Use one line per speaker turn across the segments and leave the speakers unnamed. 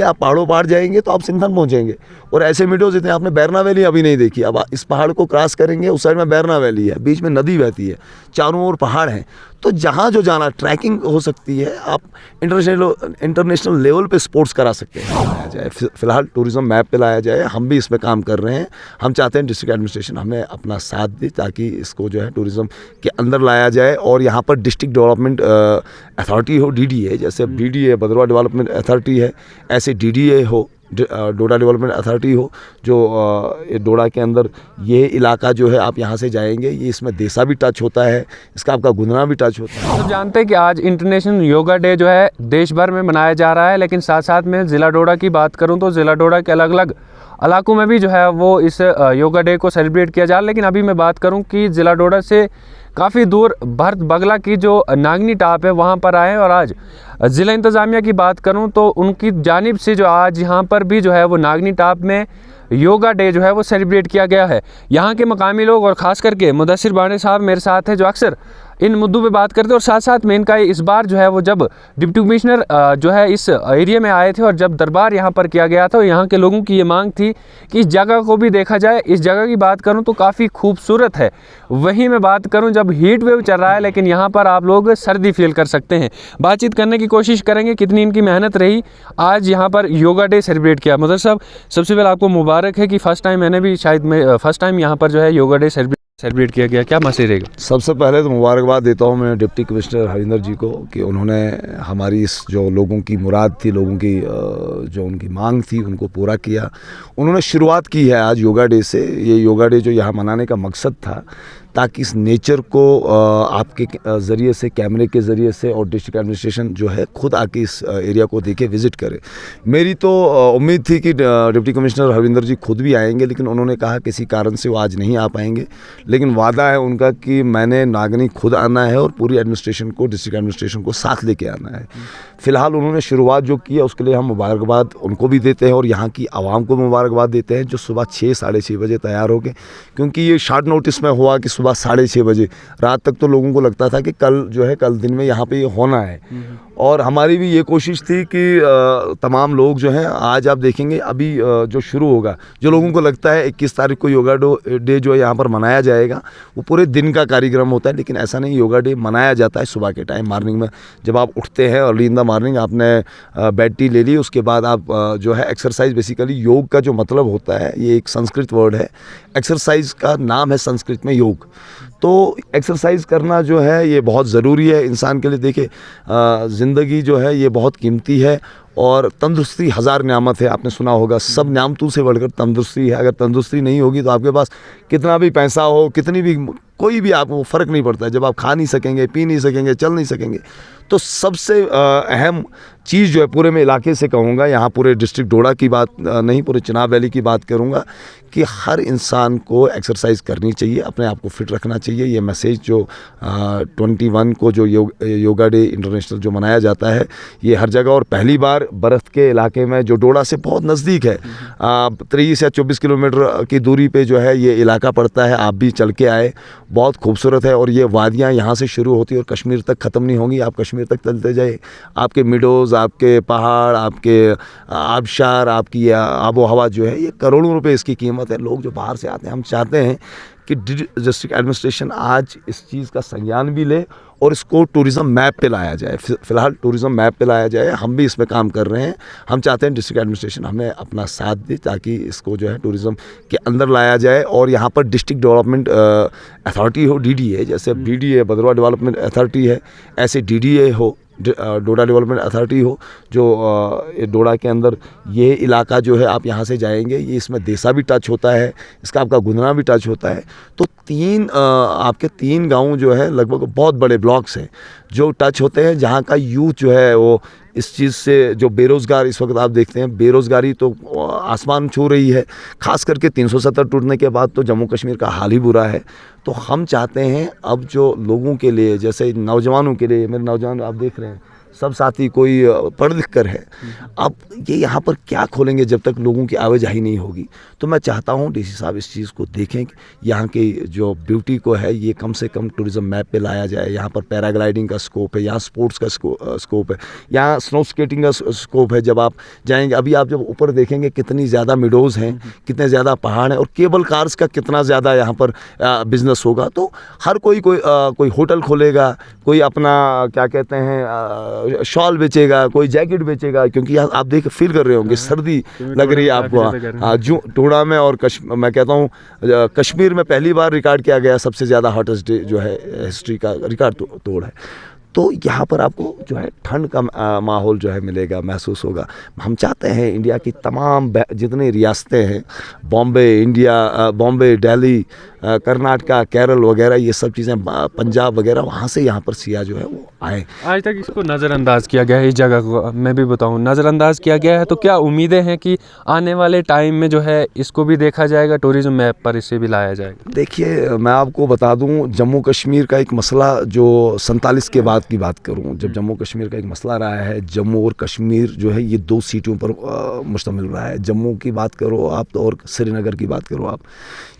आप पहाड़ों पहाड़ जाएंगे तो आप सिंथन पहुंचेंगे, और ऐसे मीडोज इतने, आपने बैरना वैली अभी नहीं देखी। अब इस पहाड़ को क्रॉस करेंगे, उस साइड में बैरना वैली है, बीच में नदी बहती है, चारों ओर पहाड़ हैं। तो जहाँ जो जाना, ट्रैकिंग हो सकती है, आप इंटरनेशनल लेवल पे स्पोर्ट्स करा सकते हैं। लाया जाए, फिलहाल टूरिज्म मैप पे लाया जाए, हम भी इस पे काम कर रहे हैं। हम चाहते हैं डिस्ट्रिक्ट एडमिनिस्ट्रेशन हमें अपना साथ दे, ताकि इसको जो है टूरिज्म के अंदर लाया जाए। और यहाँ पर डिस्ट्रिक्ट डेवलपमेंट अथॉरिटी हो, DDA, जैसे BDA भद्रवाह डेवलपमेंट अथॉरिटी है, ऐसे DDA हो, डोडा डेवलपमेंट अथॉरिटी हो, जो डोडा के अंदर ये इलाका जो है, आप यहाँ से जाएंगे, ये इसमें देसा भी टच होता है, इसका आपका गुंदना भी टच होता है।
तो जानते हैं कि आज इंटरनेशनल योगा डे जो है देश भर में मनाया जा रहा है, लेकिन साथ साथ में ज़िला डोडा की बात करूं तो ज़िला डोडा के अलग अलग इलाकों में भी जो है वो इस योगा डे को सेलिब्रेट किया जा रहा है। लेकिन अभी मैं बात करूं कि ज़िला डोडा से काफ़ी दूर भरत बगला की जो नागनी टाप है वहाँ पर आए हैं, और आज ज़िला इंतज़ामिया की बात करूं तो उनकी जानिब से जो आज यहाँ पर भी जो है वो नागनी टाप में योगा डे जो है वो सेलिब्रेट किया गया है। यहाँ के मकामी लोग और ख़ास करके मुदस्सिर बाणे साहब मेरे साथ हैं, जो अक्सर इन मुद्दों पे बात करते हैं। और साथ साथ में इनका इस बार जो है वो जब डिप्टी कमिश्नर जो है इस एरिया में आए थे और जब दरबार यहाँ पर किया गया था, यहाँ के लोगों की ये मांग थी कि इस जगह को भी देखा जाए। इस जगह की बात करूँ तो काफ़ी खूबसूरत है। वहीं मैं बात करूँ जब हीट वेव चल रहा है, लेकिन यहाँ पर आप लोग सर्दी फील कर सकते हैं। बातचीत करने की कोशिश करेंगे कितनी इनकी मेहनत रही आज यहाँ पर योगा डे सेलिब्रेट किया। मदर साहब, सबसे पहले आपको मुबारक है कि फ़र्स्ट टाइम, मैंने भी शायद फर्स्ट टाइम यहाँ पर जो है योगा डे सेलिब्रेट किया गया, क्या मैसेज रहेगा?
सबसे पहले तो मुबारकबाद देता हूँ मैं डिप्टी कमिश्नर हरिंदर जी को कि उन्होंने हमारी इस जो लोगों की मुराद थी, लोगों की जो उनकी मांग थी, उनको पूरा किया। उन्होंने शुरुआत की है आज योगा डे से। ये योगा डे जो यहाँ मनाने का मकसद था, ताकि इस नेचर को आपके ज़रिए से, कैमरे के ज़रिए से, और डिस्ट्रिक्ट एडमिनिस्ट्रेशन जो है खुद आके इस एरिया को देखे, विज़िट करे। मेरी तो उम्मीद थी कि डिप्टी कमिश्नर हरविंदर जी खुद भी आएंगे, लेकिन उन्होंने कहा किसी कारण से वो आज नहीं आ पाएंगे। लेकिन वादा है उनका कि मैंने नागनी खुद आना है और पूरी एडमिनिस्ट्रेशन को, डिस्ट्रिक्ट एडमिनिस्ट्रेशन को साथ लेके आना है। फ़िलहाल उन्होंने शुरुआत जो की है उसके लिए हम मुबारकबाद उनको भी देते हैं, और यहाँ की आवाम को मुबारकबाद देते हैं जो सुबह 6 साढ़े 6 बजे तैयार हो गए। क्योंकि ये शॉर्ट नोटिस में हुआ कि सुबह 6:30 बजे, रात तक तो लोगों को लगता था कि कल जो है, कल दिन में यहाँ पे ये होना है। और हमारी भी ये कोशिश थी कि तमाम लोग जो हैं, आज आप देखेंगे अभी जो शुरू होगा, जो लोगों को लगता है 21 तारीख को योगा डे जो है यहाँ पर मनाया जाएगा, वो पूरे दिन का कार्यक्रम होता है। लेकिन ऐसा नहीं, योगा डे मनाया जाता है सुबह के टाइम, मॉर्निंग में जब आप उठते हैं, अर्ली इन द मॉर्निंग आपने बेड टी ले ली, उसके बाद आप जो है एक्सरसाइज, बेसिकली योग का जो मतलब होता है, ये एक संस्कृत वर्ड है, एक्सरसाइज का नाम है संस्कृत में योग। तो एक्सरसाइज करना जो है ये बहुत ज़रूरी है इंसान के लिए। देखिए, ज़िंदगी जो है ये बहुत कीमती है, और तंदुरुस्ती हज़ार नियामत है। आपने सुना होगा, सब नियामतों से बढ़कर तंदुरुस्ती है। अगर तंदुरुस्ती नहीं होगी तो आपके पास कितना भी पैसा हो, कितनी भी, कोई भी आपको फ़र्क नहीं पड़ता है। जब आप खा नहीं सकेंगे, पी नहीं सकेंगे, चल नहीं सकेंगे, तो सबसे अहम चीज़ जो है, पूरे मैं इलाके से कहूँगा, यहाँ पूरे डिस्ट्रिक्ट डोडा की बात नहीं, पूरे चिनाब वैली की बात करूँगा, कि हर इंसान को एक्सरसाइज करनी चाहिए, अपने आप को फिट रखना चाहिए। ये मैसेज जो 21 को जो योगा डे इंटरनेशनल जो मनाया जाता है, ये हर जगह, और पहली बार बरत के इलाके में, जो डोडा से बहुत नज़दीक है, 23 या 24 किलोमीटर की दूरी पे जो है ये इलाका पड़ता है। आप भी चल के आए, बहुत खूबसूरत है। और ये वादियाँ यहाँ से शुरू होती है और कश्मीर तक ख़त्म नहीं होंगी। आप कश्मीर तक चलते जाए, आपके मिडोज़, आपके पहाड़, आपके आबशार, आपकी आबो हवा जो है, ये करोड़ों रुपए इसकी कीमत है। लोग जो बाहर से आते हैं, हम चाहते हैं कि डिस्ट्रिक्ट एडमिनिस्ट्रेशन आज इस चीज़ का संज्ञान भी ले और इसको टूरिज़्म मैप पे लाया जाए। फ़िलहाल टूरिज़्म मैप पे लाया जाए, हम भी इसमें काम कर रहे हैं। हम चाहते हैं डिस्ट्रिक्ट एडमिनिस्ट्रेशन हमें अपना साथ दे, ताकि इसको जो है टूरिज़्म के अंदर लाया जाए। और यहाँ पर डिस्ट्रिक्ट डेवलपमेंट अथॉरिटी हो, DDA, जैसे BDA भद्रवाह डेवलपमेंट अथॉरिटी है, ऐसे DDA हो, डोडा डेवलपमेंट अथॉरिटी हो, जो डोडा के अंदर ये इलाका जो है, आप यहाँ से जाएंगे, ये इसमें देसा भी टच होता है, इसका आपका गुंदना भी टच होता है। तो आपके 3 गांव जो है, लगभग बहुत बड़े ब्लॉक्स हैं जो टच होते हैं, जहाँ का यूथ जो है वो इस चीज़ से, जो बेरोज़गार इस वक्त आप देखते हैं, बेरोज़गारी तो आसमान छू रही है। ख़ास करके 370 टूटने के बाद तो जम्मू कश्मीर का हाल ही बुरा है। तो हम चाहते हैं अब जो लोगों के लिए, जैसे नौजवानों के लिए, मेरे नौजवान आप देख रहे हैं, सब साथी कोई पढ़ लिख कर है। अब ये यहाँ पर क्या खोलेंगे जब तक लोगों की आवाजाही नहीं होगी। तो मैं चाहता हूँ डीसी साहब इस चीज़ को देखें, यहाँ की जो ब्यूटी को है ये कम से कम टूरिज़्म मैप पे लाया जाए। यहाँ पर पैराग्लाइडिंग का स्कोप है, यहाँ स्पोर्ट्स का स्कोप है, यहाँ स्नो स्केटिंग का स्कोप है। जब आप जाएंगे, अभी आप जब ऊपर देखेंगे कितनी ज़्यादा मिडोज़ हैं, कितने ज़्यादा पहाड़ हैं, और केबल कार्स का कितना ज़्यादा यहाँ पर बिजनेस होगा। तो हर कोई होटल खोलेगा, कोई अपना क्या कहते हैं शॉल बेचेगा, कोई जैकेट बेचेगा, क्योंकि यहाँ आप देख फील कर रहे होंगे सर्दी लग रही है आपको। जो टूडा में और मैं कहता हूँ कश्मीर में पहली बार रिकॉर्ड किया गया सबसे ज़्यादा हॉटेस्ट डे जो है हिस्ट्री का रिकॉर्ड तोड़ है। तो यहाँ पर आपको जो है ठंड का माहौल जो है मिलेगा, महसूस होगा। हम चाहते हैं इंडिया की तमाम जितनी रियासतें हैं, बॉम्बे, दिल्ली, कर्नाटका, केरल वगैरह, ये सब चीज़ें, पंजाब वगैरह, वहाँ से यहाँ पर सिया जो है वो आए।
आज तक इसको नज़रअंदाज किया गया है, इस जगह को मैं भी बताऊं नज़रअंदाज किया गया है। तो क्या उम्मीदें हैं कि आने वाले टाइम में जो है इसको भी देखा जाएगा, टूरिज़्म मैप पर इसे भी लाया जाएगा?
देखिए, मैं आपको बता दूं, जम्मू कश्मीर का एक मसला जो 47 के बाद की बात करूं, जब जम्मू कश्मीर का एक मसला रहा है, जम्मू और कश्मीर जो है ये 2 सीटों पर मुश्तमिल रहा है। जम्मू की बात करो आप तो, और श्रीनगर की बात करो आप,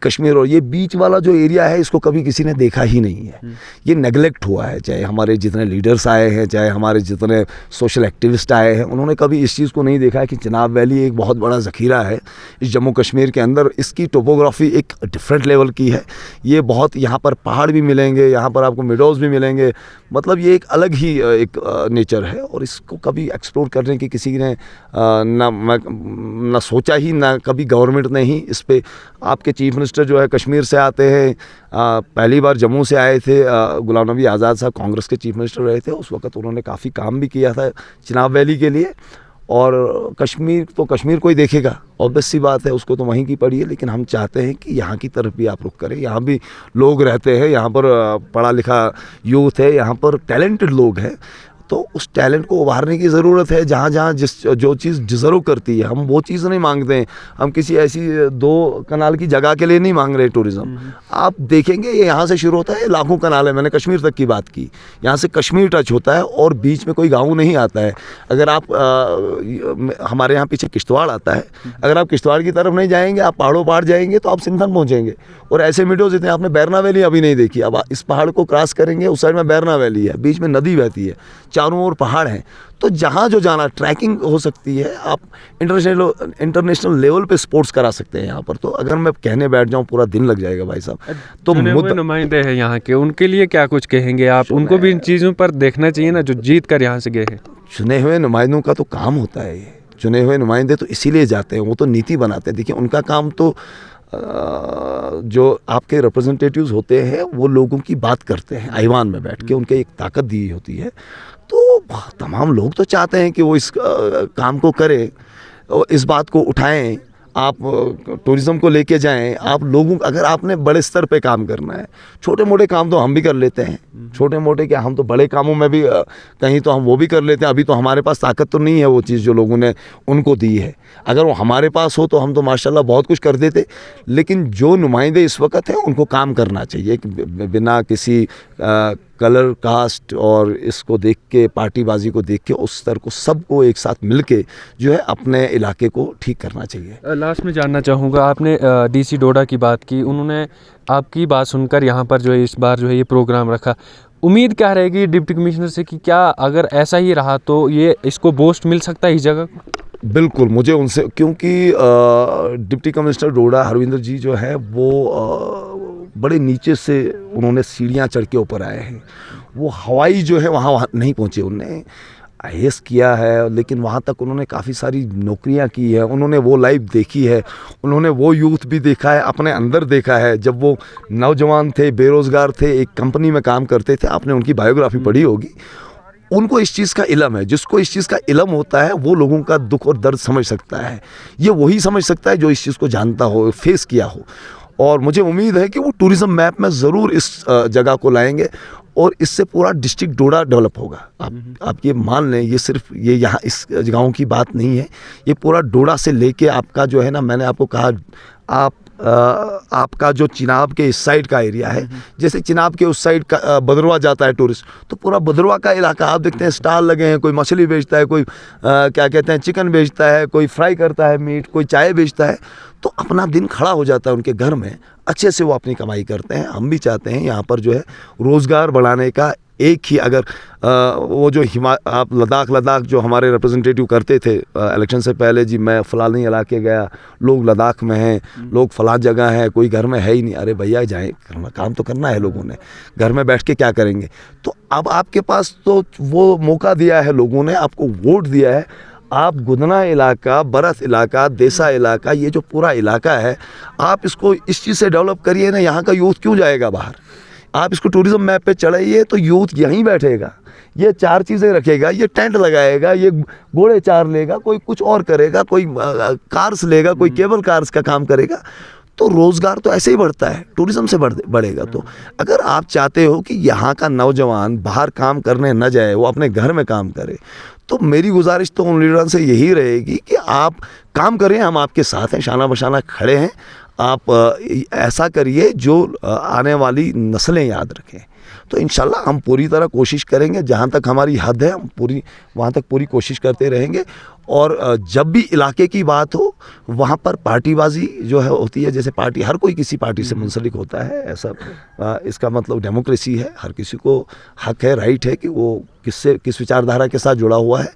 कश्मीर और ये बीच वाला जो एरिया है इसको कभी किसी ने देखा ही नहीं है। ये नेगलेक्ट हुआ है। चाहे हमारे जितने लीडर्स आए हैं, चाहे हमारे जितने सोशल एक्टिविस्ट आए हैं, उन्होंने कभी इस चीज़ को नहीं देखा है कि चिनाब वैली एक बहुत बड़ा ज़ख़ीरा है इस जम्मू कश्मीर के अंदर। इसकी टोपोग्राफी एक डिफरेंट लेवल की है। ये बहुत, यहाँ पर पहाड़ भी मिलेंगे, यहाँ पर आपको मिडोज़ भी मिलेंगे, मतलब ये एक अलग ही एक नेचर है। और इसको कभी एक्सप्लोर करने की किसी ने ना सोचा ही, ना कभी गवर्नमेंट ने ही इस पर। आपके चीफ मिनिस्टर जो है कश्मीर से आते हैं, पहली बार जम्मू से आए थे, गुलाम नबी आज़ाद साहब कांग्रेस के चीफ मिनिस्टर रहे थे उस वक्त। उन्होंने काफ़ी काम भी किया था चिनाब वैली के लिए। और कश्मीर कोई देखेगा, ऑब्वियस सी बात है, उसको तो वहीं की पड़ी है। लेकिन हम चाहते हैं कि यहाँ की तरफ भी आप रुख करें। यहाँ भी लोग रहते हैं, यहाँ पर पढ़ा लिखा यूथ है, यहाँ पर टैलेंटेड लोग हैं। तो उस टैलेंट को उभारने की ज़रूरत है। जहाँ जहाँ जो चीज़ डिज़र्व करती है, हम वो चीज़ नहीं मांगते हैं। हम किसी ऐसी 2 कनाल की जगह के लिए नहीं मांग रहे टूरिज़्म। आप देखेंगे ये यहाँ से शुरू होता है, लाखों कनाल है। मैंने कश्मीर तक की बात की, यहाँ से कश्मीर टच होता है और बीच में कोई गाँव नहीं आता है। अगर आप हमारे यहाँ पीछे किश्तवाड़ आता है, अगर आप किश्तवाड़ की तरफ नहीं जाएंगे, आप पहाड़ जाएंगे तो आप सिंथन पहुँचेंगे। और ऐसे मीडियोज़ इतने, आपने बैरना वैली अभी नहीं देखी। अब इस पहाड़ को क्रॉस करेंगे, उस साइड में बैरना वैली है, बीच में नदी बहती है, चारों ओर पहाड़ हैं। तो जहाँ जो जाना, ट्रैकिंग हो सकती है, आप इंटरनेशनल लेवल पे स्पोर्ट्स करा सकते हैं यहाँ पर। तो अगर मैं कहने बैठ जाऊँ पूरा दिन लग जाएगा भाई साहब। तो
नुमाइंदे हैं यहाँ के, उनके लिए क्या कुछ कहेंगे आप? उनको भी इन चीज़ों पर देखना चाहिए ना, जो जीत कर यहाँ से गए हैं।
चुने हुए नुमाइंदों का तो काम होता है ये। चुने हुए नुमाइंदे तो इसीलिए जाते हैं, वो तो नीति बनाते हैं। देखिए, उनका काम तो जो आपके रिप्रेजेंटेटिव्स होते हैं वो लोगों की बात करते हैं ऐवान में बैठ के, उनके एक ताकत दी होती है। तो तमाम लोग तो चाहते हैं कि वो इस काम को करें, इस बात को उठाएं, आप टूरिज़्म को लेके जाएं। आप लोगों, अगर आपने बड़े स्तर पे काम करना है, छोटे मोटे काम तो हम भी कर लेते हैं। छोटे मोटे क्या, हम तो बड़े कामों में भी कहीं तो हम वो भी कर लेते हैं। अभी तो हमारे पास ताकत तो नहीं है वो चीज़ जो लोगों ने उनको दी है। अगर वो हमारे पास हो तो हम तो माशाल्लाह बहुत कुछ कर देते। लेकिन जो नुमाइंदे इस वक्त हैं उनको काम करना चाहिए, बिना किसी कलर कास्ट और इसको देख के, पार्टीबाजी को देख के, उस स्तर को सबको एक साथ मिलके जो है अपने इलाके को ठीक करना चाहिए।
लास्ट में जानना चाहूँगा, आपने डीसी डोडा की बात की, उन्होंने आपकी बात सुनकर यहाँ पर जो है इस बार जो है ये प्रोग्राम रखा। उम्मीद क्या रहेगी डिप्टी कमिश्नर से कि क्या अगर ऐसा ही रहा तो ये इसको बूस्ट मिल सकता है इस जगह को?
बिल्कुल, मुझे उनसे, क्योंकि डिप्टी कमिश्नर डोडा हरविंदर जी जो है वो बड़े नीचे से उन्होंने सीढ़ियाँ चढ़ के ऊपर आए हैं। वो हवाई जो है वहाँ नहीं पहुँचे। उन्होंने IAS किया है, लेकिन वहाँ तक उन्होंने काफ़ी सारी नौकरियाँ की है। उन्होंने वो लाइफ देखी है, उन्होंने वो यूथ भी देखा है, अपने अंदर देखा है। जब वो नौजवान थे, बेरोज़गार थे, एक कंपनी में काम करते थे, आपने उनकी बायोग्राफी पढ़ी होगी। उनको इस चीज़ का इल्म है। जिसको इस चीज़ का इल्म होता है वो लोगों का दुख और दर्द समझ सकता है। ये वही समझ सकता है जो इस चीज़ को जानता हो, फेस किया हो। और मुझे उम्मीद है कि वो टूरिज़्म मैप में ज़रूर इस जगह को लाएंगे और इससे पूरा डिस्ट्रिक्ट डोडा डेवलप होगा। आप ये मान लें, ये सिर्फ ये यहाँ इस गाँव की बात नहीं है, ये पूरा डोडा से लेके आपका जो है ना, मैंने आपको कहा, आप आपका जो चिनाब के इस साइड का एरिया है, जैसे चिनाब के उस साइड का भदरवा जाता है टूरिस्ट, तो पूरा भदरवा का इलाका आप देखते हैं स्टॉल लगे हैं, कोई मछली बेचता है, कोई क्या कहते हैं चिकन बेचता है, कोई फ्राई करता है मीट, कोई चाय बेचता है, तो अपना दिन खड़ा हो जाता है उनके घर में, अच्छे से वो अपनी कमाई करते हैं। हम भी चाहते हैं यहाँ पर जो है रोज़गार बढ़ाने का एक ही, अगर वो जो आप लद्दाख जो हमारे रिप्रेजेंटेटिव करते थे इलेक्शन से पहले, जी मैं फ़लानी इलाके गया, लोग लद्दाख में हैं, लोग फ़लाँ जगह है, कोई घर में है ही नहीं। अरे भैया जाएं, काम तो करना है लोगों ने, घर में बैठ के क्या करेंगे। तो अब आपके पास तो वो मौका दिया है लोगों ने, आपको वोट दिया है, आप गुदना इलाका, बरस इलाका, देसा इलाका, ये जो पूरा इलाका है, आप इसको इस चीज़ से डेवलप करिए ना। यहाँ का यूथ क्यों जाएगा बाहर, आप इसको टूरिज्म मैप पे चढ़ाइए तो यूथ यहीं बैठेगा, ये 4 चीज़ें रखेगा, ये टेंट लगाएगा, ये घोड़े 4 लेगा, कोई कुछ और करेगा, कोई कार्स लेगा, कोई केबल कार्स का काम करेगा। तो रोज़गार तो ऐसे ही बढ़ता है, टूरिज्म से बढ़ेगा। तो अगर आप चाहते हो कि यहाँ का नौजवान बाहर काम करने न जाए, वो अपने घर में काम करे, तो मेरी गुजारिश तो उन लीडरों से यही रहेगी कि आप काम करें, हम आपके साथ हैं, शाना बशाना खड़े हैं। आप ऐसा करिए जो आने वाली नस्लें याद रखें। तो इंशाल्लाह हम पूरी तरह कोशिश करेंगे, जहाँ तक हमारी हद है हम वहाँ तक पूरी कोशिश करते रहेंगे। और जब भी इलाके की बात हो, वहाँ पर पार्टीबाजी जो है होती है, जैसे पार्टी, हर कोई किसी पार्टी से मुंसलिक होता है, ऐसा इसका मतलब डेमोक्रेसी है, हर किसी को हक है, राइट है कि वो किस विचारधारा के साथ जुड़ा हुआ है।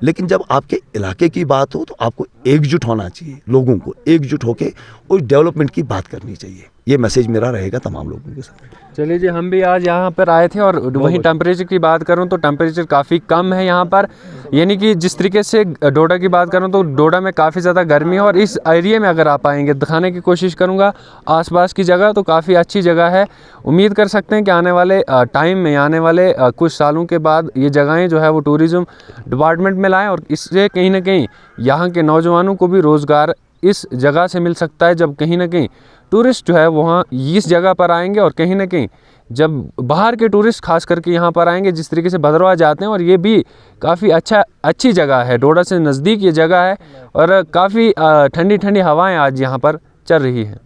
लेकिन जब आपके इलाके की बात हो तो आपको एकजुट होना चाहिए, लोगों को एकजुट होकर उस डेवलपमेंट की बात करनी चाहिए। ये मैसेज मेरा रहेगा तमाम लोगों के साथ।
चलिए जी, हम भी आज यहाँ पर आए थे, और वहीं टेम्परेचर की बात करूँ तो टेम्परेचर काफ़ी कम है यहाँ पर, यानी कि जिस तरीके से डोडा की बात करूँ तो डोडा में काफ़ी ज़्यादा गर्मी है। और इस एरिया में अगर आप आएंगे, दिखाने की कोशिश करूँगा आसपास की जगह, तो काफ़ी अच्छी जगह है। उम्मीद कर सकते हैं कि आने वाले टाइम में, आने वाले कुछ सालों के बाद ये जगहें जो है वो टूरिज़्म डिपार्टमेंट में लाएँ, और इससे कहीं ना कहीं यहाँ के नौजवानों को भी रोज़गार इस जगह से मिल सकता है। जब कहीं ना कहीं टूरिस्ट जो है वहाँ इस जगह पर आएंगे, और कहीं ना कहीं जब बाहर के टूरिस्ट खास करके यहाँ पर आएंगे, जिस तरीके से भदरवा जाते हैं, और ये भी काफ़ी अच्छी जगह है, डोडा से नज़दीक ये जगह है, और काफ़ी ठंडी ठंडी हवाएं आज यहाँ पर चल रही हैं।